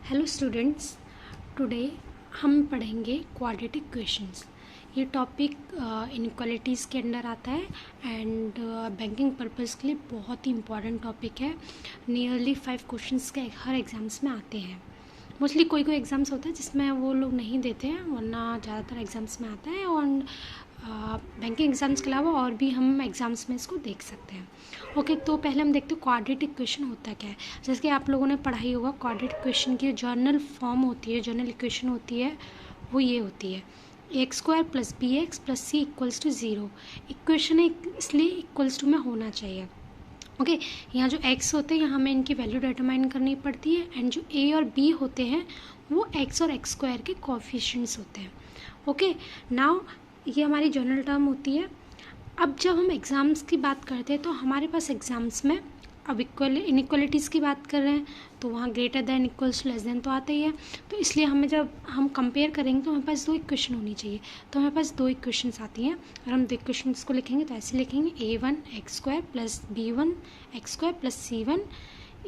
Hello students, today हम पढ़ेंगे quadratic questions. ये टॉपिक इनइक्वालिटीज़ के अंडर आता है एंड बैंकिंग पर्पस के लिए बहुत ही इम्पॉर्टेंट टॉपिक है। नियरली 5 क्वेश्चंस के हर एग्ज़ाम्स में आते हैं। मोस्टली कोई एग्ज़ाम्स होता है जिसमें वो लोग नहीं देते हैं, वरना ज़्यादातर एग्ज़ाम्स में आता है। और बैंकिंग एग्ज़ाम्स के अलावा और भी हम एग्ज़ाम्स में इसको देख सकते हैं। ओके, तो पहले हम देखते हैं क्वाड्रेटिक क्वेश्चन होता क्या है। जैसे कि आप लोगों ने पढ़ाई होगा, क्वाड्रेटिक क्वेश्चन की जर्नल फॉर्म होती है, जर्नल इक्वेशन होती है, वो ये होती है a² + bx + c = 0। इक्वेशन है इसलिए इक्वल्स टू में होना चाहिए। ओके, यहाँ जो x होते हैं यहाँ हमें इनकी वैल्यू डिटरमाइन करनी पड़ती है एंड जो a और b होते हैं वो x और x² के कोएफिशिएंट्स होते हैं। ओके, नाउ ये हमारी जनरल टर्म होती है। अब जब हम एग्ज़ाम्स की बात करते हैं तो हमारे पास एग्ज़ाम्स में अब इनइक्वालिटीज़ की बात कर रहे हैं तो वहाँ greater than equals to less than तो आता ही है। तो इसलिए हमें जब हम कंपेयर करेंगे तो हमारे पास 2 इक्वेशन होनी चाहिए। तो हमारे पास 2 इक्वेशंस आती हैं और हम 2 इक्वेशंस को लिखेंगे तो ऐसे लिखेंगे a1 x² + b1 x² + c1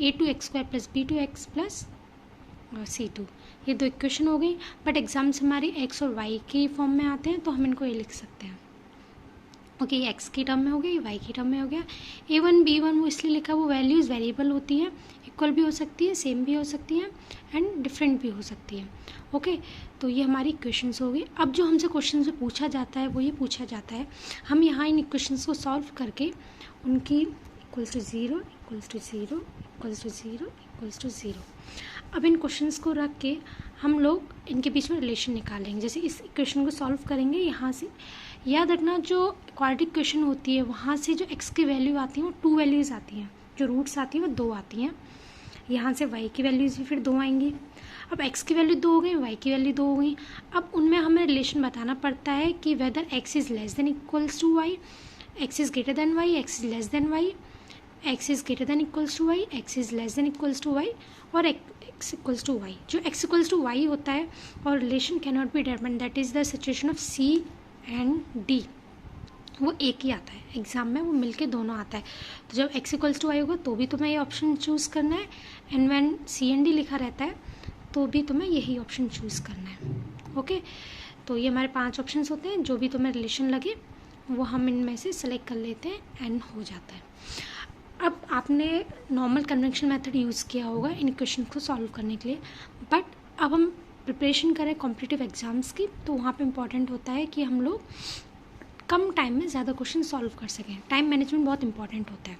a2 x² + b2 x + c2। ये 2 इक्वेशन हो गई, बट एग्जाम्स हमारी x और y की फॉर्म में आते हैं तो हम इनको ये लिख सकते हैं। ओके, ये x की टर्म में हो गया, ये y की टर्म में हो गया। a1 b1 वो इसलिए लिखा, वो वैल्यूज़ वेरिएबल होती है, इक्वल भी हो सकती है, सेम भी हो सकती है एंड डिफरेंट भी हो सकती है। ओके, तो ये हमारी इक्वेशंस हो गई। अब जो हमसे क्वेश्चन में पूछा जाता है वो ये पूछा जाता है, हम यहाँ इन इक्वेशंस को सॉल्व करके उनकी equals to 0 equals to 0 equals to 0 equals to 0। अब इन क्वेश्चंस को रख के हम लोग इनके बीच में रिलेशन निकालेंगे। जैसे इस इक्वेशन को सॉल्व करेंगे, यहाँ से याद रखना जो क्वाड्रेटिक क्वेश्चन होती है वहाँ से जो x की वैल्यू आती है वो 2 वैल्यूज़ आती हैं, जो रूट्स आती हैं वो 2 आती हैं। यहाँ से y की वैल्यूज़ भी फिर 2 आएंगी। अब x की वैल्यू 2 हो गई, y की वैल्यू 2 हो गई। अब उनमें हमें रिलेशन बताना पड़ता है कि whether x is less than equals to y, x is greater than y, x is less than y, x is greater than equals to y, x is less than equals to y और x equals to y। जो x equals to y होता है और relation can not be determined, that is the situation of C and D, वो एक ही आता है exam में, वो मिलके दोनों आता है। तो जब x इक्वल्स टू y होगा तो भी तुम्हें ये ऑप्शन चूज़ करना है and when C and D लिखा रहता है तो भी तुम्हें यही ऑप्शन चूज़ करना है। ओके, तो ये हमारे 5 ऑप्शन होते हैं, जो भी तुम्हें रिलेशन लगे वो हम इनमें से सेलेक्ट कर लेते हैं एंड हो जाता है। अब आपने नॉर्मल कन्वेंशन मेथड यूज़ किया होगा इन क्वेश्चन को सॉल्व करने के लिए, बट अब हम प्रिपरेशन करें कॉम्पिटिटिव एग्ज़ाम्स की तो वहाँ पे इम्पॉर्टेंट होता है कि हम लोग कम टाइम में ज़्यादा क्वेश्चन सॉल्व कर सकें। टाइम मैनेजमेंट बहुत इंपॉर्टेंट होता है।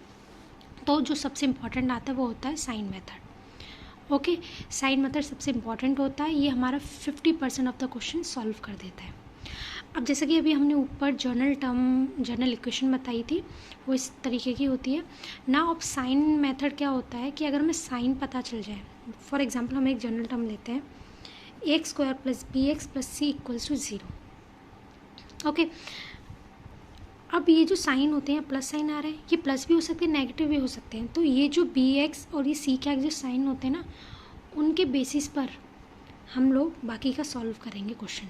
तो जो सबसे इम्पॉर्टेंट आता है वो होता है sign method. Okay, sign method सबसे इम्पॉर्टेंट होता है, ये हमारा 50% ऑफ द क्वेश्चन सॉल्व कर देता है। अब जैसे कि अभी हमने ऊपर जर्नल इक्वेशन बताई थी, वो इस तरीके की होती है ना। अब साइन मेथड क्या होता है कि अगर हमें साइन पता चल जाए, फॉर एग्जांपल हम एक जनरल टर्म लेते हैं a² + bx + c = 0। ओके, अब ये जो साइन होते हैं, प्लस साइन आ रहे हैं, ये प्लस भी हो सकते हैं, नेगेटिव भी हो सकते हैं। तो ये जो bx और ये c के आगे जो साइन होते हैं ना, उनके बेसिस पर हम लोग बाकी का सॉल्व करेंगे क्वेश्चन।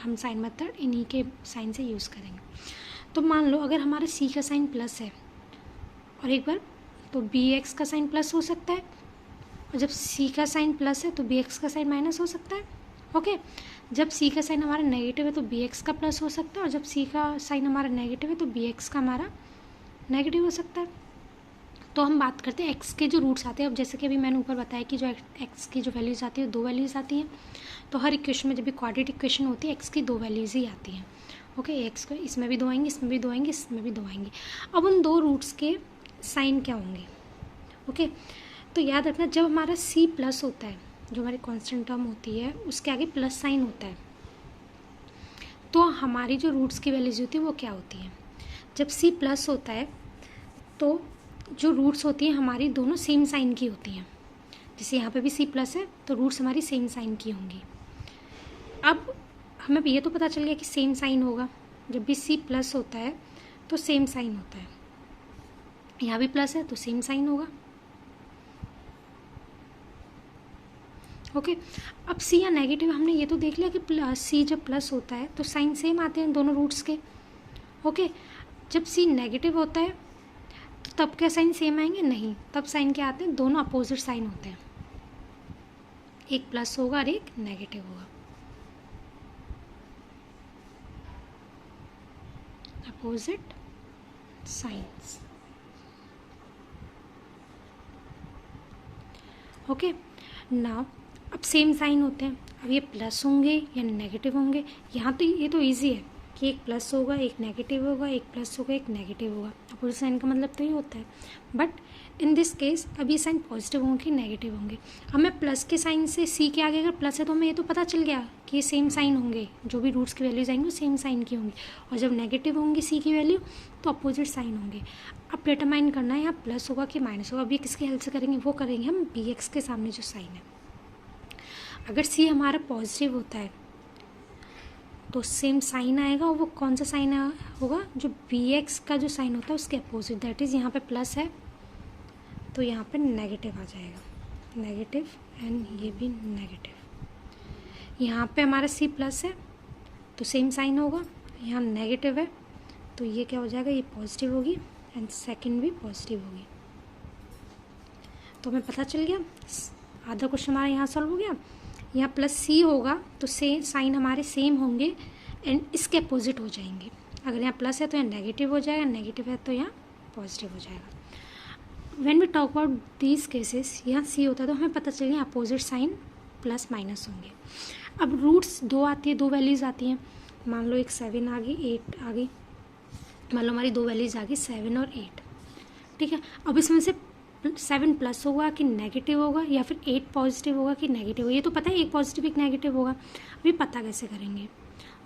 हम साइन मेथड इन्हीं के साइन से यूज़ करेंगे। तो मान लो अगर हमारा c का साइन प्लस है और एक बार तो bx का साइन प्लस हो सकता है, और जब c का साइन प्लस है तो bx का साइन माइनस हो सकता है। ओके, जब c का साइन हमारा नेगेटिव है तो bx का प्लस हो सकता है, और जब c का साइन हमारा नेगेटिव है तो bx का हमारा नेगेटिव हो सकता है। तो हम बात करते हैं x के जो रूट्स आते हैं। अब जैसे कि अभी मैंने ऊपर बताया कि जो x की जो वैल्यूज़ आती है 2 वैल्यूज़ आती हैं। तो हर इक्वेशन में जब भी क्वाड्रेटिक इक्वेशन होती है x की 2 वैल्यूज़ ही आती हैं। ओके, x को इसमें भी 2 आएंगे, इसमें भी 2 आएंगे, इसमें भी 2 आएंगे। अब उन 2 रूट्स के साइन क्या होंगे? ओके, तो याद रखना जब हमारा c प्लस होता है, जो हमारी कांस्टेंट टर्म होती है उसके आगे प्लस साइन होता है, तो हमारी जो रूट्स की वैल्यूज़ होती है वो क्या होती है? जब c प्लस होता है तो जो रूट्स होती हैं हमारी दोनों सेम साइन की होती हैं। जैसे यहाँ पे भी c प्लस है तो रूट्स हमारी सेम साइन की होंगी। अब हमें ये तो पता चल गया कि सेम साइन होगा, जब भी c प्लस होता है तो सेम साइन होता है। यहाँ भी प्लस है तो सेम साइन होगा। ओके, अब c या नेगेटिव हमने ये तो देख लिया कि c जब प्लस होता है तो साइन सेम आते हैं दोनों रूट्स के। ओके, जब c नेगेटिव होता है तो तब क्या साइन सेम आएंगे? नहीं, तब साइन क्या आते हैं? दोनों अपोजिट साइन होते हैं। एक प्लस होगा और एक नेगेटिव होगा। Opposite signs. ओके नाउ अब सेम साइन होते हैं, अब ये प्लस होंगे या नेगेटिव होंगे। यहाँ तो ये तो इजी है कि एक प्लस होगा एक नेगेटिव होगा, एक प्लस होगा एक नेगेटिव होगा। अपोजिट साइन का मतलब तो ये होता है, बट इन दिस केस अब ये साइन पॉजिटिव होंगे कि नेगेटिव होंगे। अब मैं प्लस के साइन से सी के आगे अगर प्लस है तो हमें ये तो पता चल गया कि ये सेम साइन होंगे, जो भी रूट्स की वैल्यूज आएंगी वो सेम साइन की होंगी, और जब नेगेटिव होंगी सी की वैल्यू तो अपोजिट साइन होंगे। अब डिटरमाइन करना है यहाँ प्लस होगा कि माइनस होगा। अब ये किसकी हेल्प से करेंगे, वो करेंगे हम बी एक्स के सामने जो साइन है। अगर सी हमारा पॉजिटिव होता है तो सेम साइन आएगा, और वो कौन सा साइन होगा, जो बी एक्स का जो साइन होता है उसके अपोजिट, दैट इज़ यहाँ पे प्लस है तो यहाँ पे नेगेटिव आ जाएगा, नेगेटिव एंड ये भी नेगेटिव। यहाँ पे हमारा सी प्लस है तो सेम साइन होगा, यहाँ नेगेटिव है तो ये क्या हो जाएगा, ये पॉजिटिव होगी एंड सेकंड भी पॉजिटिव होगी। तो हमें पता चल गया, आधा क्वेश्चन हमारा यहाँ सॉल्व हो गया। यहाँ प्लस सी होगा तो साइन हमारे सेम होंगे एंड इसके अपोजिट हो जाएंगे। अगर यहाँ प्लस है तो यहाँ नेगेटिव हो जाएगा, नेगेटिव है तो यहाँ पॉजिटिव हो जाएगा। When we talk about these cases, यहाँ सी होता है तो हमें पता चल गया अपोजिट साइन प्लस माइनस होंगे। अब रूट्स दो आती है, दो वैल्यूज़ आती हैं। मान लो एक 7 आ गई, 8 आ गई, मान लो हमारी दो वैल्यूज़ आ गई 7 और 8, ठीक है। अब इसमें से 7 प्लस होगा कि नेगेटिव होगा, या फिर 8 पॉजिटिव होगा कि नेगेटिव होगा। ये तो पता है एक पॉजिटिव एक नेगेटिव होगा, अभी पता कैसे करेंगे।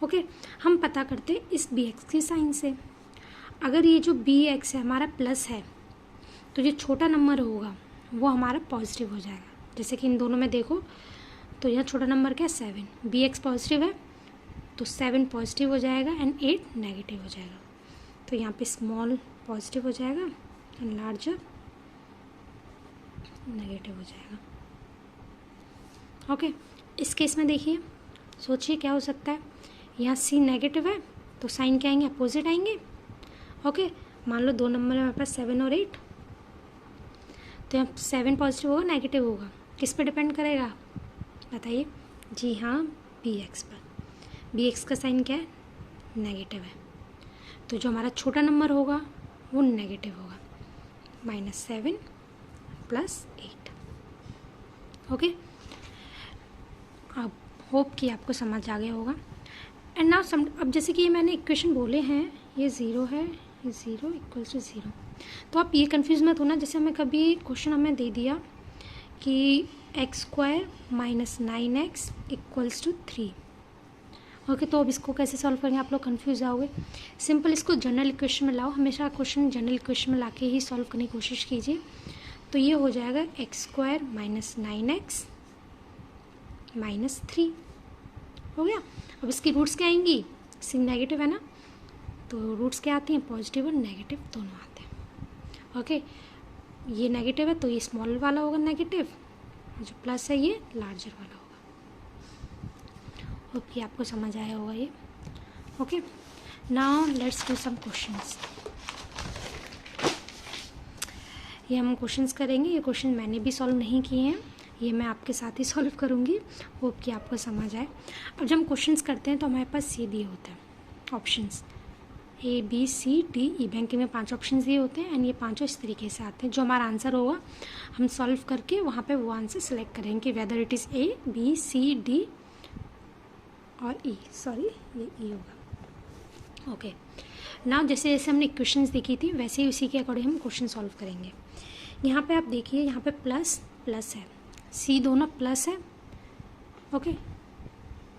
ओके हम पता करते इस बी एक्स की साइन से। अगर ये जो बी एक्स है हमारा प्लस है तो जो छोटा नंबर होगा वो हमारा पॉजिटिव हो जाएगा। जैसे कि इन दोनों में देखो तो यहाँ छोटा नंबर क्या है 7, बी एक्स पॉजिटिव है तो 7 पॉजिटिव हो जाएगा एंड 8 नेगेटिव हो जाएगा। तो यहाँ पे स्मॉल पॉजिटिव हो जाएगा एंड लार्जर नेगेटिव हो जाएगा। ओके इस केस में देखिए, सोचिए क्या हो सकता है। यहाँ सी नेगेटिव है तो साइन क्या आएंगे, अपोजिट आएंगे। ओके मान लो दो नंबर है हमारे पास 7 और 8, तो यहाँ 7 पॉजिटिव होगा नेगेटिव होगा, किस पे डिपेंड करेगा बताइए। जी हाँ बी एक्स पर। बी एक्स का साइन क्या है, नेगेटिव है, तो जो हमारा छोटा नंबर होगा वो नेगेटिव होगा, -7 + 8। ओके अब होप कि आपको समझ आ गया होगा। एंड नाउ अब जैसे कि ये मैंने इक्वेशन बोले हैं, ये 0 है, ये 0 = 0, तो आप ये कंफ्यूज मत होना। जैसे हमें कभी क्वेश्चन हमें दे दिया कि x² - 9x = 3। ओके तो अब इसको कैसे सॉल्व करेंगे, आप लोग कंफ्यूज आओगे। सिंपल इसको जनरल इक्वेशन में लाओ, हमेशा क्वेश्चन जनरल इक्वेशन में लाके ही सॉल्व करने की कोशिश कीजिए। तो ये हो जाएगा x² - 9x - 3 हो गया। अब इसकी रूट्स क्या आएंगी, सी नेगेटिव है ना, तो रूट्स क्या आती हैं, पॉजिटिव और नेगेटिव दोनों आते हैं। ओके ये नेगेटिव है तो ये स्मॉल वाला होगा नेगेटिव, जो प्लस है ये लार्जर वाला होगा। ओके आपको समझ आया होगा ये। Okay now let's do some questions. ये हम क्वेश्चंस करेंगे, ये क्वेश्चन मैंने भी सॉल्व नहीं किए हैं, ये मैं आपके साथ ही सॉल्व करूँगी, होप कि आपको समझ आए। अब जब हम क्वेश्चंस करते हैं तो हमारे पास ये दिए होते हैं options A B C D E। Banking में 5 ऑप्शन दिए होते हैं एंड ये पांचों इस तरीके से आते हैं। जो हमारा आंसर होगा हम सॉल्व करके वहाँ पे वो आंसर सेलेक्ट करेंगे, whether it is A B C D और E, सॉरी ये E होगा। ओके नाउ जैसे जैसे हमने इक्वेशंस देखी थी वैसे ही उसी के अकॉर्डिंग हम क्वेश्चन सॉल्व करेंगे। यहाँ पे आप देखिए, यहाँ पे प्लस प्लस है, C दोनों प्लस है। ओके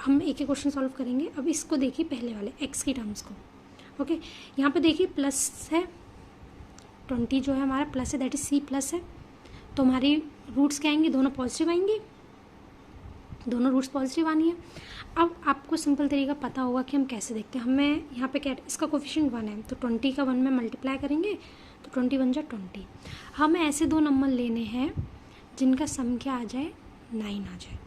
हम एक एक क्वेश्चन सॉल्व करेंगे। अब इसको देखिए पहले वाले x की टर्म्स को। ओके यहाँ पे देखिए प्लस है, 20 जो है हमारा प्लस है, दैट इज C प्लस है, तो हमारी रूट्स क्या आएंगे, दोनों पॉजिटिव आएंगे, दोनों रूट्स पॉजिटिव आनी है। अब आपको सिंपल तरीका पता होगा कि हम कैसे देखते हैं। हमें यहाँ पे क्या, इसका कोफिशिएंट 1 है तो 20 का 1 में मल्टीप्लाई करेंगे तो 20 × 20। हमें ऐसे दो नंबर लेने हैं जिनका सम क्या आ जाए, 9 आ जाए,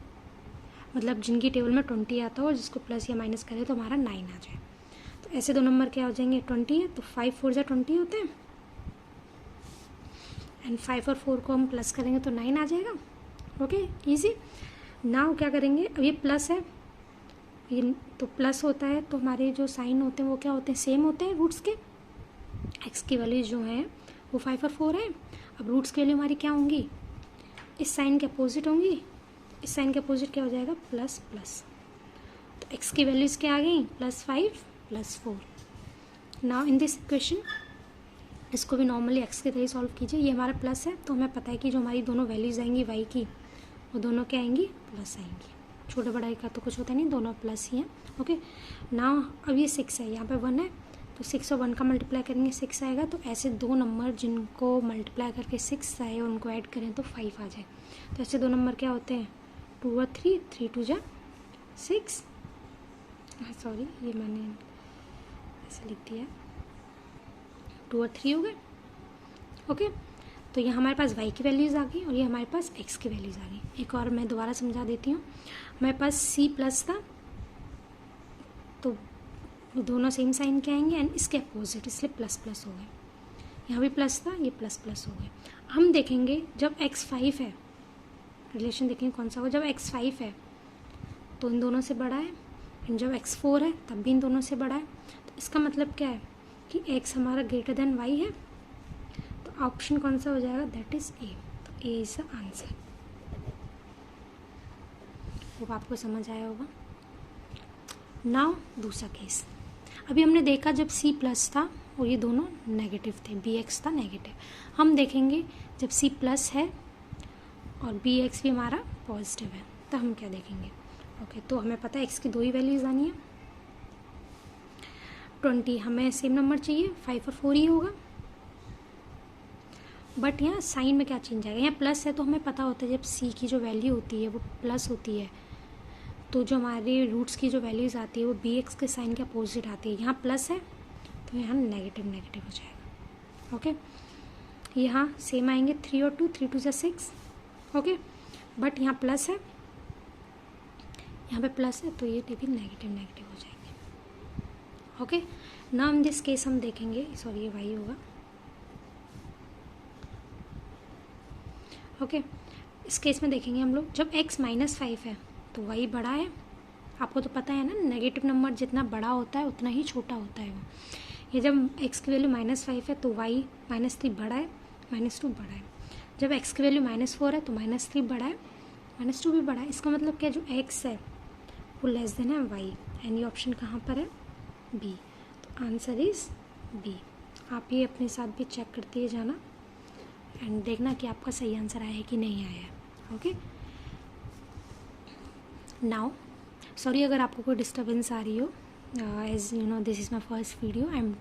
मतलब जिनकी टेबल में 20 आता हो और जिसको प्लस या माइनस करें तो हमारा 9 आ जाए। तो ऐसे दो नंबर क्या हो जाएंगे, 20 है तो 5 × 4 = 20 होते हैं एंड 5 और 4 को हम प्लस करेंगे तो 9 आ जाएगा। Okay easy. नाउ क्या करेंगे, अब ये प्लस है, ये तो प्लस होता है तो हमारे जो साइन होते हैं वो क्या होते हैं, सेम होते हैं रूट्स के। एक्स की वैल्यूज जो हैं वो 5 और 4 है। अब रूट्स की वैल्यू हमारी क्या होंगी, इस साइन के अपोजिट होंगी। इस साइन के अपोजिट क्या हो जाएगा, प्लस प्लस। तो एक्स की वैल्यूज क्या आ गई, +5 +4। नाउ इन दिस इक्वेशन इसको भी नॉर्मली एक्स के तरह सॉल्व कीजिए। ये हमारा प्लस है तो हमें पता है कि जो हमारी दोनों वैल्यूज़ आएंगी वाई की, वो दोनों क्या आएंगी, प्लस आएंगी। छोटे बड़ाई का तो कुछ होता नहीं, दोनों प्लस ही हैं। ओके नाउ अब ये 6 है, यहाँ पे 1 है तो 6 और 1 का मल्टीप्लाई करेंगे 6 आएगा। तो ऐसे दो नंबर जिनको मल्टीप्लाई करके 6 आए और उनको ऐड करें तो 5 आ जाए। तो ऐसे दो नंबर क्या होते हैं, 2 और 3, 3 2 जा 6, सॉरी ये मैंने ऐसे लिख दिया, 2 और 3 हो गए। ओके तो ये हमारे पास y की वैल्यूज़ आ गई और ये हमारे पास x की वैल्यूज़ आ गई। एक और मैं दोबारा समझा देती हूँ। हमारे पास c प्लस था तो दोनों सेम साइन के आएंगे एंड इसके अपोजिट, इसलिए प्लस प्लस हो गए। यहाँ भी प्लस था, ये प्लस प्लस हो गए। हम देखेंगे जब x 5 है, रिलेशन देखेंगे कौन सा होगा, जब x 5 है तो इन दोनों से बड़ा है, एंड जब x 4 है तब भी इन दोनों से बड़ा है। तो इसका मतलब क्या है कि x हमारा ग्रेटर देन y है। तो ऑप्शन कौन सा हो जाएगा, दैट इज ए। तो ए इज द आंसर। वो आपको समझ आया होगा। नाउ दूसरा केस, अभी हमने देखा जब c प्लस था और ये दोनों नेगेटिव थे, bx था नेगेटिव। हम देखेंगे जब c प्लस है और bx भी हमारा पॉजिटिव है तो हम क्या देखेंगे। ओके तो हमें पता है x की दो ही वैल्यूज आनी है, 20, हमें सेम नंबर चाहिए, 5 और 4 ही होगा। बट यहाँ साइन में क्या चेंज आएगा, यहाँ प्लस है तो हमें पता होता है जब c की जो वैल्यू होती है वो प्लस होती है तो जो हमारे रूट्स की जो वैल्यूज़ आती है वो bx के साइन के अपोजिट आती है। यहाँ प्लस है तो यहाँ नेगेटिव नेगेटिव हो जाएगा। ओके यहाँ सेम आएंगे, 3 और 2, 3 2 जा 6। ओके बट यहाँ प्लस है, यहाँ पे प्लस है तो ये भी नेगेटिव नेगेटिव हो जाएंगे। Okay now in this case हम देखेंगे, सॉरी ये y होगा। ओके इस केस में देखेंगे हम लोग जब x -5 है तो y बड़ा है। आपको तो पता है ना, नेगेटिव नंबर जितना बड़ा होता है उतना ही छोटा होता है वो। ये जब x की वैल्यू -5 है तो y -3 बड़ा है, -2 बड़ा है। जब x की वैल्यू -4 है तो -3 बड़ा है, -2 भी बड़ा है। इसका मतलब क्या, जो x है वो लेस देन है y, एंड ये ऑप्शन कहाँ पर है, बी। तो आंसर इज बी। आप ये अपने साथ भी चेक करते जाना एंड देखना कि आपका सही आंसर आया है कि नहीं आया है। ओके नाउ सॉरी अगर आपको कोई डिस्टर्बेंस आ रही हो, as you know this is my first video. I am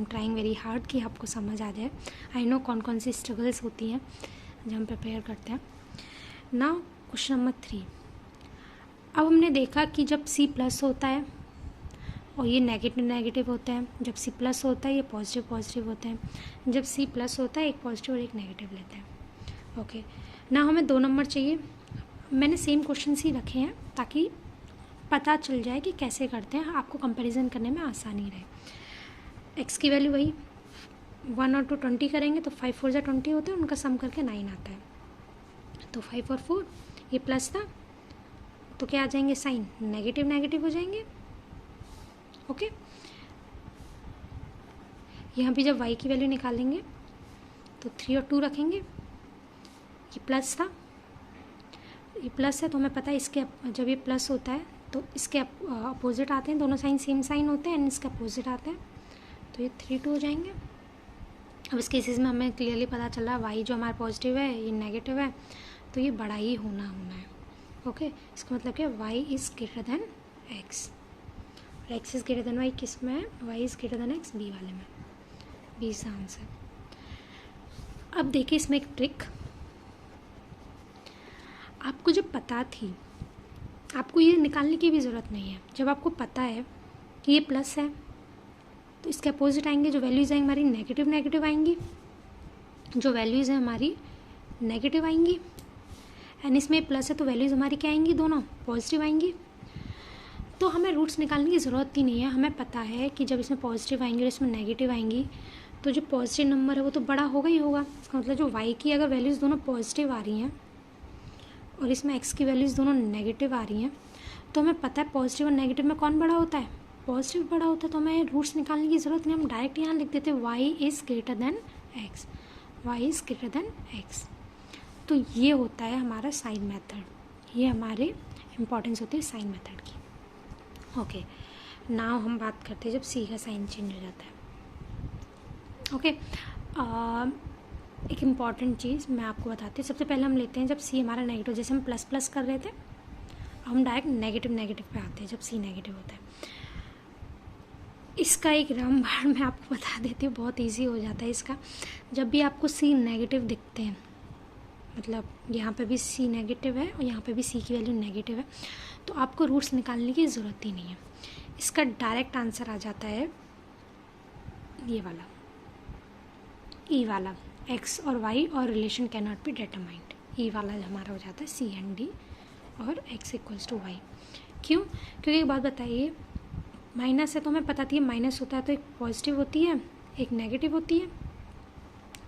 trying very hard कि आपको समझ आ जाए। आई नो कौन कौन सी स्ट्रगल्स होती हैं जब हम प्रिपेयर करते हैं। Now question number 3। अब हमने देखा कि जब c प्लस होता है और ये नेगेटिव नेगेटिव होता है, जब c प्लस होता है ये पॉजिटिव पॉजिटिव होते हैं। जब c प्लस होता है एक पॉजिटिव और एक नेगेटिव लेते हैं। ओके ना हमें दो नंबर चाहिए। मैंने सेम क्वेश्चन ही रखे हैं ताकि पता चल जाए कि कैसे करते हैं, आपको कंपैरिजन करने में आसानी रहे। x की वैल्यू वही 1 और 2 20 करेंगे तो 5 4 जा 20 होता है, उनका सम करके 9 आता है। तो 5 और 4 ये प्लस था तो क्या आ जाएंगे, साइन नेगेटिव नेगेटिव हो जाएंगे। ओके यहाँ भी जब y की वैल्यू निकालेंगे तो 3 और 2 रखेंगे। ये प्लस था, ये प्लस है तो हमें पता है इसके जब ये प्लस होता है तो इसके अपोजिट आते हैं, दोनों साइन सेम साइन होते हैं एंड इसके अपोजिट आते हैं तो ये 3 2 हो जाएंगे। अब इस केसेस में हमें क्लियरली पता चल रहा है y जो हमारा पॉजिटिव है ये नेगेटिव है तो ये बड़ा ही होना है। ओके इसका मतलब क्या, y is greater than x और x is greater than y किस में है, y is greater than x B वाले में। B is answer. अब देखिए इसमें एक ट्रिक, आपको जब पता थी आपको ये निकालने की भी ज़रूरत नहीं है। जब आपको पता है कि ये प्लस है तो इसके अपोजिट आएंगे, जो वैल्यूज़ आएंगी हमारी नेगेटिव नेगेटिव आएंगी, जो वैल्यूज़ हैं हमारी नेगेटिव आएंगी, एंड इसमें प्लस है तो वैल्यूज़ हमारी क्या आएंगी, दोनों पॉजिटिव आएंगी। तो हमें रूट्स निकालने की ज़रूरत ही नहीं है। हमें पता है कि जब इसमें पॉजिटिव आएंगी और इसमें नेगेटिव आएंगी तो जो पॉजिटिव नंबर है वो तो बड़ा होगा ही होगा। इसका मतलब जो y की अगर वैल्यूज़ दोनों पॉजिटिव आ रही हैं और इसमें एक्स की वैल्यूज़ दोनों नेगेटिव आ रही हैं, तो हमें पता है पॉजिटिव और नेगेटिव में कौन बड़ा होता है, पॉजिटिव बड़ा होता है। तो हमें रूट्स निकालने की ज़रूरत नहीं, हम डायरेक्ट यहाँ लिख देते y is greater than x, y is greater than x. तो ये होता है हमारा साइन मेथड, ये हमारे इम्पॉर्टेंस होती है साइन मेथड की। ओके, नाउ हम बात करते हैं जब सी का साइन चेंज हो जाता है। ओके, एक इम्पॉर्टेंट चीज़ मैं आपको बताती हूँ। सबसे पहले हम लेते हैं जब सी हमारा नेगेटिव, जैसे हम प्लस प्लस कर रहे थे, हम डायरेक्ट नेगेटिव नेगेटिव पे आते हैं जब सी नेगेटिव होता है। इसका एक रामबाण मैं आपको बता देती हूँ, बहुत इजी हो जाता है इसका। जब भी आपको सी नेगेटिव दिखते हैं, मतलब यहाँ पे भी सी नेगेटिव है और यहाँ पे भी सी की वैल्यू नेगेटिव है, तो आपको रूट्स निकालने की ज़रूरत ही नहीं है। इसका डायरेक्ट आंसर आ जाता है ये वाला, ई वाला, एक्स और वाई और relation can not be determined. E वाला हमारा हो जाता है सी एंड डी और एक्स इक्वल्स टू वाई। क्यों? क्योंकि एक बात बताइए, माइनस है तो हमें पता थी माइनस होता है तो एक पॉजिटिव होती है एक नेगेटिव होती है।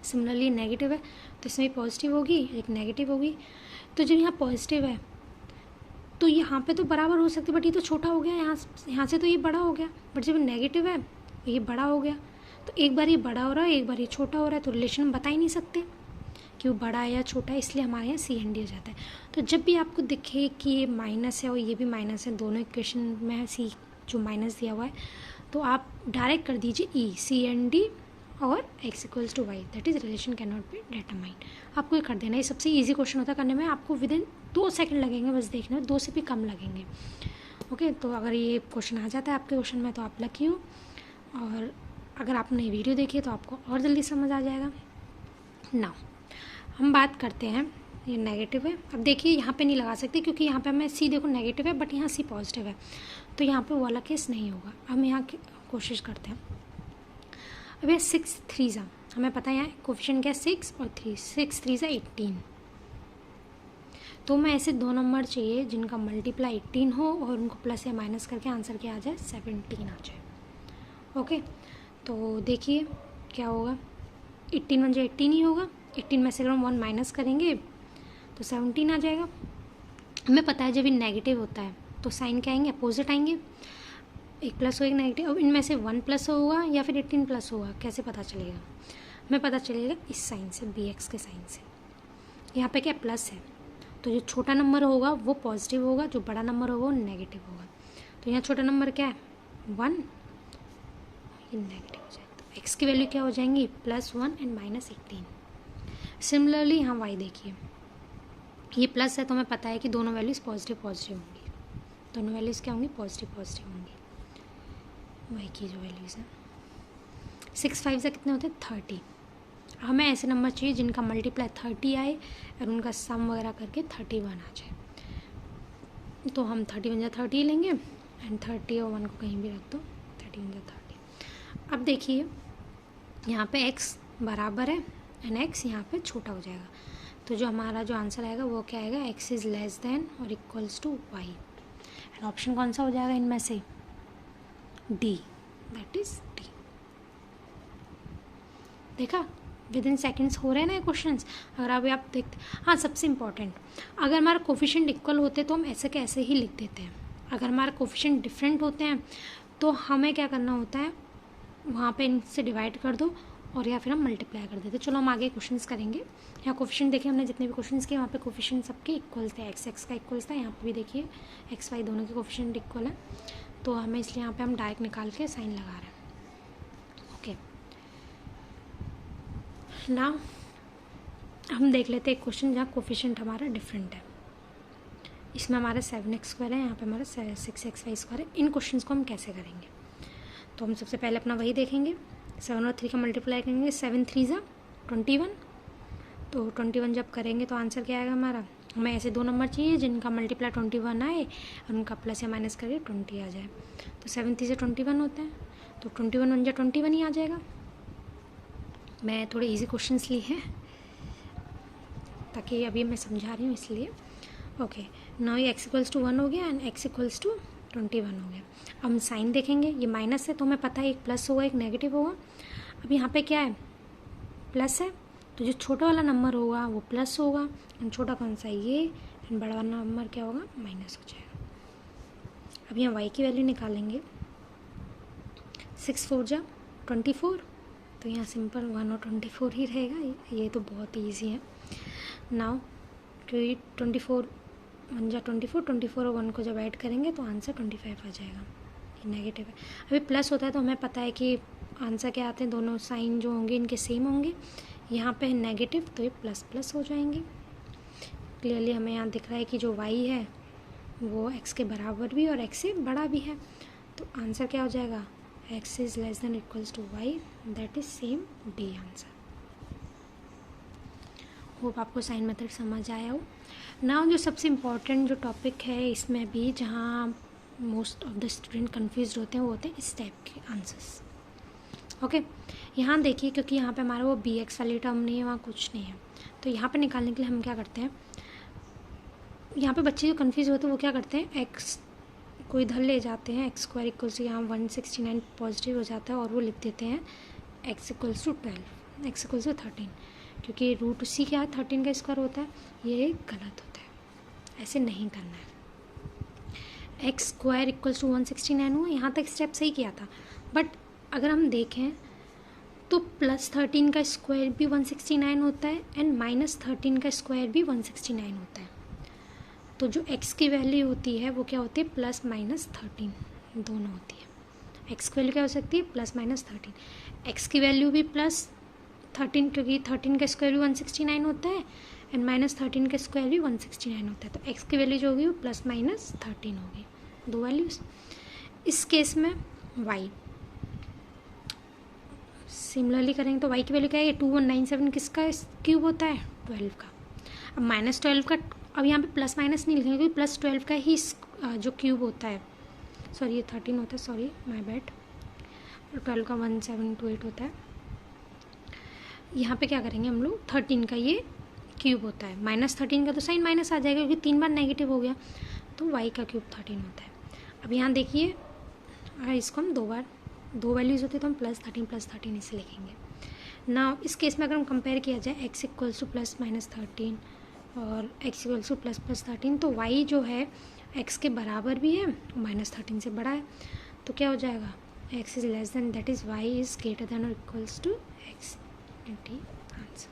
सिमिलरली नेगेटिव है तो इसमें पॉजिटिव होगी एक नेगेटिव होगी। तो जब यहाँ पॉजिटिव है तो यहाँ पे तो बराबर हो सकते, बट ये तो छोटा हो गया, यहाँ से तो ये बड़ा हो गया, बट जब नेगेटिव है ये बड़ा हो गया। तो एक बार ये बड़ा हो रहा है एक बार ये छोटा हो रहा है, तो रिलेशन हम बता ही नहीं सकते कि वो बड़ा है या छोटा है, इसलिए हमारे यहाँ सी एंड डी हो जाता है। तो जब भी आपको दिखे कि ये माइनस है और ये भी माइनस है, दोनों इक्वेशन में सी जो माइनस दिया हुआ है, तो आप डायरेक्ट कर दीजिए ई, सी एंड डी और x equals to y, that is relation can not be determined. आपको ये कर देना, ये सबसे ईजी क्वेश्चन होता है करने में, आपको विद इन 2 सेकंड लगेंगे बस देखने में, 2 से भी कम लगेंगे। ओके, तो अगर ये क्वेश्चन आ जाता है आपके क्वेश्चन में तो आप लकी हो, और अगर आपने वीडियो देखी है तो आपको और जल्दी समझ आ जाएगा। नाउ हम बात करते हैं, ये नेगेटिव है। अब देखिए यहाँ पे नहीं लगा सकते क्योंकि यहाँ पे हमें सी देखो नेगेटिव है बट यहाँ सी पॉजिटिव है, तो यहाँ पे वो वाला केस नहीं होगा। हम यहाँ की कोशिश करते हैं। अब ये 6 3 हमें पता है यहाँ कोफिशिएंट क्या है 6 और 3, 6 3 18। तो मैं ऐसे 2 नंबर चाहिए जिनका मल्टीप्लाई 18 हो और उनको प्लस या माइनस करके आंसर क्या आ जाए 17 आ जाए। ओके, तो देखिए क्या होगा, 18 1 18 ही होगा, 18 में से अगर हम 1 माइनस करेंगे तो 17 आ जाएगा। हमें पता है जब ये नेगेटिव होता है तो साइन क्या आएंगे, अपोजिट आएंगे, एक प्लस हो एक नेगेटिव। अब इनमें से 1 प्लस होगा या फिर 18 प्लस होगा, कैसे पता चलेगा? हमें पता चलेगा इस साइन से, बी एक्स के साइन से। यहाँ पे क्या प्लस है तो जो छोटा नंबर होगा वो पॉजिटिव होगा, जो बड़ा नंबर होगा वो नेगेटिव होगा। तो यहाँ छोटा नंबर क्या है 1, ये नेगेटिव हो जाएगा, तो एक्स की वैल्यू क्या हो जाएंगी +1 एंड -18। सिमिलरली यहाँ वाई देखिए, ये प्लस है तो हमें पता है कि दोनों वैल्यूज़ पॉजिटिव पॉजिटिव होंगी, दोनों वैल्यूज़ क्या होंगी पॉजिटिव पॉजिटिव होंगी वाई की जो वैल्यूज़ हैं। 6 5 से कितने होते हैं 30। हमें ऐसे नंबर चाहिए जिनका मल्टीप्लाई 30 आए और उनका सम वगैरह करके 31 आ जाए। तो हम 31 या 30 लेंगे एंड 30 और 1 को कहीं भी रख दो, 31 या 30। अब देखिए यहाँ पे x बराबर है एंड x यहाँ पे छोटा हो जाएगा, तो जो हमारा जो आंसर आएगा वो क्या आएगा x इज़ लेस देन और equals to y। And option कौन सा हो जाएगा इनमें से डी, दैट इज़ डी। देखा विद इन सेकेंड्स हो रहे हैं ना ये क्वेश्चंस। अगर अभी आप देखते, हाँ सबसे इम्पॉर्टेंट, अगर हमारा कोफिशिएंट इक्वल होते तो हम ऐसे के ऐसे ही लिख देते हैं। अगर हमारा कोफिशिएंट डिफरेंट होते हैं तो हमें क्या करना होता है, वहाँ पे इनसे डिवाइड कर दो और या फिर हम मल्टीप्लाई कर देते। चलो हम आगे क्वेश्चंस करेंगे। यहाँ कोफिशिएंट देखिए हमने जितने भी क्वेश्चंस किए वहाँ पे कोफिशिएंट सबके इक्वल थे, एक्स एक्स का इक्वल था, यहाँ पे भी देखिए एक्स वाई दोनों के कोफिशिएंट इक्वल है, तो हमें इसलिए यहाँ पे हम डायरेक्ट निकाल के साइन लगा रहे हैं। ओके, ना हम देख लेते हैं एक क्वेश्चन जहाँ कोफिशिएंट हमारा डिफरेंट है। इसमें हमारा 7x² है, यहाँ पे हमारा 6xy² है। इन क्वेश्चंस को हम कैसे करेंगे, तो हम सबसे पहले अपना वही देखेंगे, 7 और 3 का मल्टीप्लाई करेंगे, 7 3 21, तो 21 जब करेंगे तो आंसर क्या आएगा हमारा, हमें ऐसे 2 नंबर चाहिए जिनका मल्टीप्लाई 21 आए और उनका प्लस या माइनस करके 20 आ जाए। तो 7 3 से 21 होते हैं, तो 21 1 21 ही आ जाएगा। मैं थोड़े इजी क्वेश्चंस लिए हैं ताकि अभी मैं समझा रही हूँ इसलिए। ओके, नाउ ये x इक्वल्स टू 1 हो गया एंड x इक्वल्स टू 21 हो गया। अब हम साइन देखेंगे, ये माइनस है तो हमें पता है एक प्लस होगा एक नेगेटिव होगा। अब यहाँ पे क्या है प्लस है, तो जो छोटा वाला नंबर होगा वो प्लस होगा एंड छोटा कौन सा ये एंड बड़ा नंबर क्या होगा, माइनस हो जाएगा। अब यहाँ y की वैल्यू निकालेंगे, 6 4 जा 24, तो यहाँ सिंपल 1 और 24 ही रहेगा। ये तो बहुत ईजी है। नाउ क्योंकि 24 1 जा 24, 24 और 1 को जब ऐड करेंगे तो आंसर 25 आ जाएगा। ये नेगेटिव है। अभी प्लस होता है तो हमें पता है कि आंसर क्या आते हैं, दोनों साइन जो होंगे इनके सेम होंगे। यहाँ पे है नेगेटिव तो ये प्लस प्लस हो जाएंगे। क्लियरली हमें यहाँ दिख रहा है कि जो y है वो x के बराबर भी और x से बड़ा भी है, तो आंसर क्या हो जाएगा, x is less than equals to y, that is same D answer. Hope आपको साइन मेथड समझ आया हो। नाउ जो सबसे इम्पॉर्टेंट जो टॉपिक है इसमें भी, जहाँ most of the student confuse होते हैं, वो होते हैं इस टाइप के आंसर्स। ओके, यहाँ देखिए, क्योंकि यहाँ पे हमारा वो बी एक्स वाली टर्म नहीं है, वहाँ कुछ नहीं है, तो यहाँ पे निकालने के लिए हम क्या करते हैं, यहाँ पे बच्चे जो कन्फ्यूज होते हैं वो क्या करते हैं, एक्स को इधर ले जाते हैं, एक्स स्क्वायर इक्वल्स टू यहाँ 169 पॉजिटिव हो जाता है और वो लिख देते हैं x equals to 12, x equals to 13, क्योंकि रूट उसी क्या है 13 का स्क्वायर होता है। ये गलत होता है, ऐसे नहीं करना है। एक्स स्क्वायर इक्वल्स टू 169 हुआ, यहाँ तक स्टेप सही किया था, बट अगर हम देखें तो प्लस 13 का स्क्वायर भी 169 होता है एंड माइनस 13 का स्क्वायर भी 169 होता है। तो जो x की वैल्यू होती है वो क्या होती है, प्लस माइनस 13 दोनों होती है। x की वैल्यू क्या हो सकती है, प्लस माइनस 13। x की वैल्यू भी प्लस 13, क्योंकि 13 का स्क्वायर भी 169 होता है एंड माइनस 13 का स्क्वायर भी 169 होता है। तो x की वैल्यू जो होगी वो प्लस माइनस 13 होगी, दो वैल्यूज़। इस केस में y सिमिलरली करेंगे तो y की वैल्यू क्या है, 2197 किसका क्यूब होता है, 12 का। अब माइनस 12 का, अब यहाँ पे प्लस माइनस नहीं लिखेंगे क्योंकि प्लस 12 का ही जो क्यूब होता है, सॉरी ये 13 होता है, सॉरी माय बैड, 12 का 1728 होता है। यहाँ पे क्या करेंगे हम लोग, 13 का ये क्यूब होता है, माइनस 13 का तो साइन माइनस आ जाएगा क्योंकि 3 बार नेगेटिव हो गया, तो y का क्यूब 13 होता है। अब यहाँ देखिए, इसको हम दो वैल्यूज़ होती है तो हम प्लस 13 इसे लिखेंगे ना। इस केस में अगर हम कंपेयर किया जाए x equals two plus minus 13 और x equals two plus plus 13, तो y जो है x के बराबर भी है, माइनस 13 से बड़ा है, तो क्या हो जाएगा, x is less than, that is y is greater than और equals to x, the answer.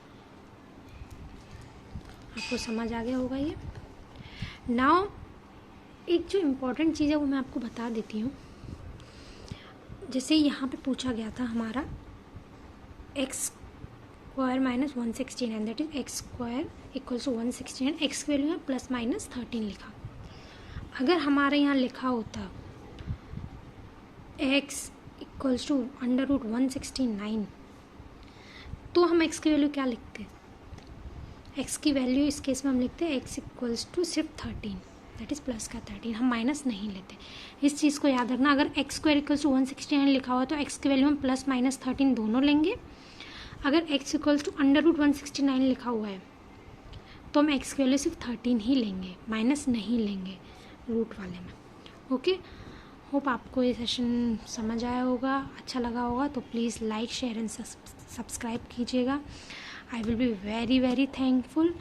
आपको समझ आ गया होगा ये। नाउ एक जो इम्पोर्टेंट चीज़ है वो मैं आपको बता देती हूँ। जैसे यहाँ पे पूछा गया था हमारा x square minus 169, that is x square equals to 169, x की वैल्यू है प्लस माइनस 13 लिखा। अगर हमारे यहाँ लिखा होता x equals to under root 169, तो हम एक्स की वैल्यू क्या लिखते, एक्स की वैल्यू इस केस में हम लिखते हैं एक्स इक्वल्स टू सिर्फ 13, दैट इज़ प्लस का 13, हम माइनस नहीं लेते। इस चीज़ को याद रखना, अगर एक्स स्क्वायर इक्वल्स टू 169 लिखा हुआ तो एक्स की वैल्यू हम प्लस माइनस 13 दोनों लेंगे। अगर x equals to under root 169 लिखा हुआ है तो हम एक्स की वैल्यू सिर्फ 13 ही लेंगे, माइनस नहीं लेंगे रूट वाले में। ओके, होप आपको ये सेशन समझ आया होगा, अच्छा लगा होगा, तो please like share and subscribe कीजिएगा। I will be very very thankful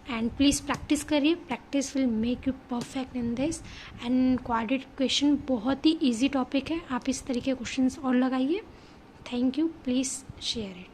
and please practice करिए, practice will make you perfect in this. And quadratic equation बहुत ही इजी टॉपिक है, आप इस तरीके के क्वेश्चंस और लगाइए। Thank you, please share it.